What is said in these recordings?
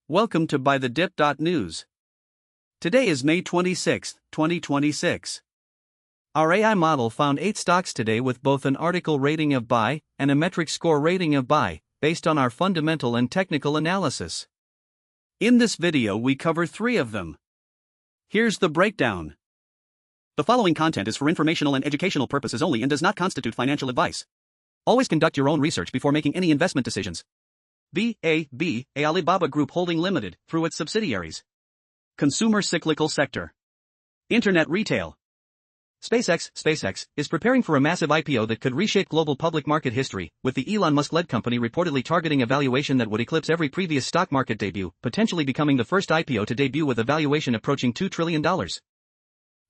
Welcome to BuyTheDip.news. Today is May 26, 2026. Our AI model found 8 stocks today with both an article rating of buy and a metric score rating of buy, based on our fundamental and technical analysis. In this video we cover 3 of them. Here's the breakdown. The following content is for informational and educational purposes only and does not constitute financial advice. Always conduct your own research before making any investment decisions. BAB, Alibaba Group Holding Limited, through its subsidiaries. Consumer cyclical sector. Internet retail. SpaceX is preparing for a massive IPO that could reshape global public market history, with the Elon Musk-led company reportedly targeting a valuation that would eclipse every previous stock market debut, potentially becoming the first IPO to debut with a valuation approaching $2 trillion.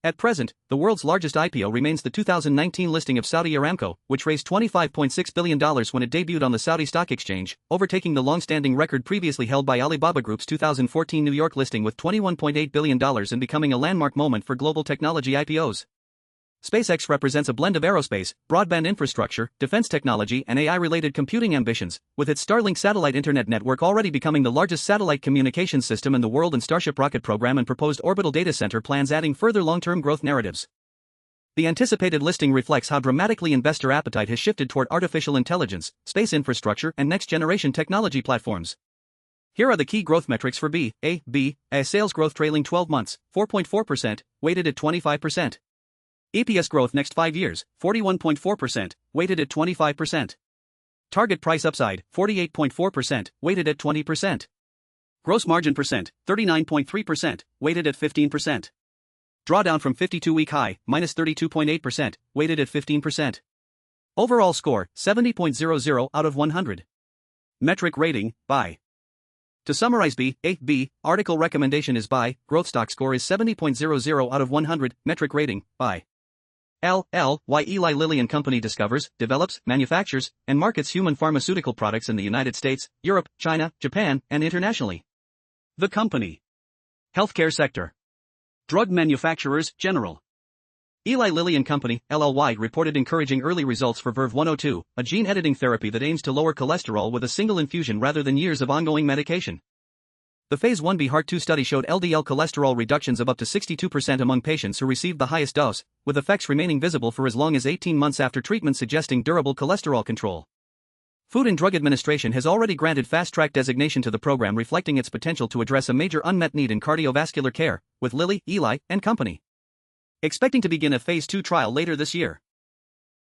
At present, the world's largest IPO remains the 2019 listing of Saudi Aramco, which raised $25.6 billion when it debuted on the Saudi Stock Exchange, overtaking the long-standing record previously held by Alibaba Group's 2014 New York listing with $21.8 billion and becoming a landmark moment for global technology IPOs. SpaceX represents a blend of aerospace, broadband infrastructure, defense technology and AI-related computing ambitions, with its Starlink satellite internet network already becoming the largest satellite communications system in the world and Starship rocket program and proposed orbital data center plans adding further long-term growth narratives. The anticipated listing reflects how dramatically investor appetite has shifted toward artificial intelligence, space infrastructure and next-generation technology platforms. Here are the key growth metrics for BAB, sales growth trailing 12 months, 4.4%, weighted at 25%. EPS growth next 5 years, 41.4%, weighted at 25%. Target price upside, 48.4%, weighted at 20%. Gross margin percent, 39.3%, weighted at 15%. Drawdown from 52-week high, minus 32.8%, weighted at 15%. Overall score, 70.00 out of 100. Metric rating, buy. To summarize BAB, article recommendation is buy, growth stock score is 70.00 out of 100, metric rating, buy. Why Eli Lilly and Company discovers, develops, manufactures, and markets human pharmaceutical products in the United States, Europe, China, Japan, and internationally. The company. Healthcare sector. Drug manufacturers, general. Eli Lilly and Company, LLY, reported encouraging early results for VERVE-102, a gene-editing therapy that aims to lower cholesterol with a single infusion rather than years of ongoing medication. The Phase 1b Heart-2 study showed LDL cholesterol reductions of up to 62% among patients who received the highest dose, with effects remaining visible for as long as 18 months after treatment, suggesting durable cholesterol control. Food and Drug Administration has already granted fast-track designation to the program, reflecting its potential to address a major unmet need in cardiovascular care, with Lilly, Eli, and Company expecting to begin a Phase 2 trial later this year.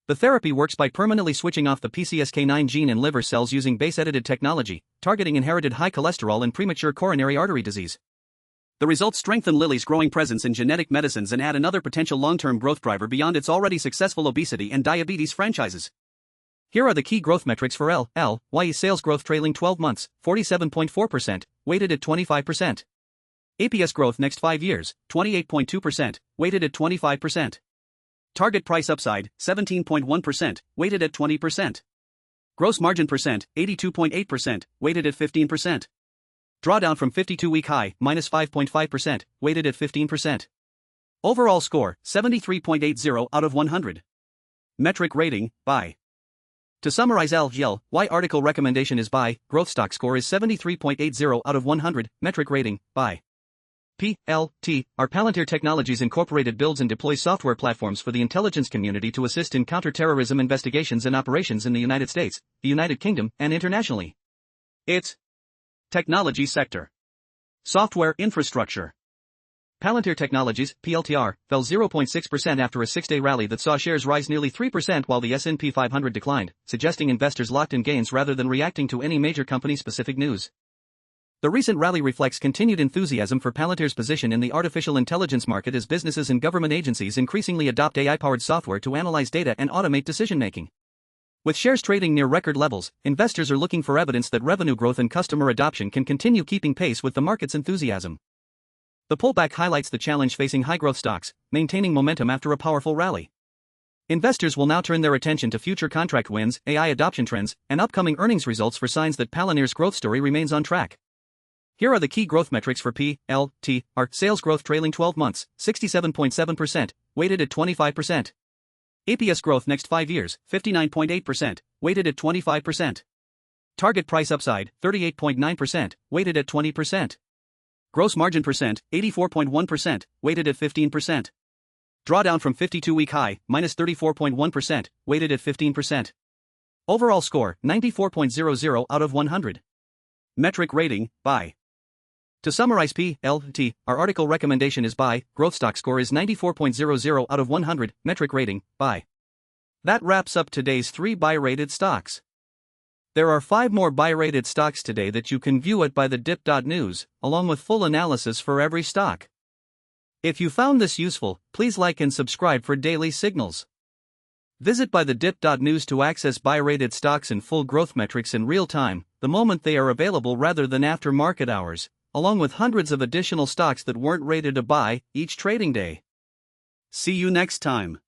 The therapy works by permanently switching off the PCSK9 gene in liver cells using base-edited technology, targeting inherited high cholesterol and premature coronary artery disease. The results strengthen Lilly's growing presence in genetic medicines and add another potential long-term growth driver beyond its already successful obesity and diabetes franchises. Here are the key growth metrics for LLY sales growth trailing 12 months, 47.4%, weighted at 25%. EPS growth next 5 years, 28.2%, weighted at 25%. Target price upside, 17.1%, weighted at 20%. Gross margin percent, 82.8%, weighted at 15%. Drawdown from 52-week high, minus 5.5%, weighted at 15%. Overall score, 73.80 out of 100. Metric rating, buy. To summarize LLY article recommendation is buy, growth stock score is 73.80 out of 100, metric rating, buy. PLT, our Palantir Technologies Incorporated builds and deploys software platforms for the intelligence community to assist in counter-terrorism investigations and operations in the United States, the United Kingdom, and internationally. Its technology sector. Software infrastructure. Palantir Technologies, PLTR, fell 0.6% after a 6-day rally that saw shares rise nearly 3% while the S&P 500 declined, suggesting investors locked in gains rather than reacting to any major company-specific news. The recent rally reflects continued enthusiasm for Palantir's position in the artificial intelligence market as businesses and government agencies increasingly adopt AI-powered software to analyze data and automate decision-making. With shares trading near record levels, investors are looking for evidence that revenue growth and customer adoption can continue keeping pace with the market's enthusiasm. The pullback highlights the challenge facing high-growth stocks, maintaining momentum after a powerful rally. Investors will now turn their attention to future contract wins, AI adoption trends, and upcoming earnings results for signs that Palantir's growth story remains on track. Here are the key growth metrics for PLTR sales growth trailing 12 months, 67.7%, weighted at 25%. EPS growth next 5 years, 59.8%, weighted at 25%. Target price upside, 38.9%, weighted at 20%. Gross margin percent, 84.1%, weighted at 15%. Drawdown from 52-week high, minus 34.1%, weighted at 15%. Overall score, 94.00 out of 100. Metric rating, buy. To summarize P.L.T., our article recommendation is buy, growth stock score is 94.00 out of 100, metric rating, buy. That wraps up today's 3 buy-rated stocks. There are 5 more buy-rated stocks today that you can view at BuyTheDips.news, along with full analysis for every stock. If you found this useful, please like and subscribe for daily signals. Visit BuyTheDips.news to access buy-rated stocks and full growth metrics in real time, the moment they are available rather than after market hours, along with hundreds of additional stocks that weren't rated a buy each trading day. See you next time.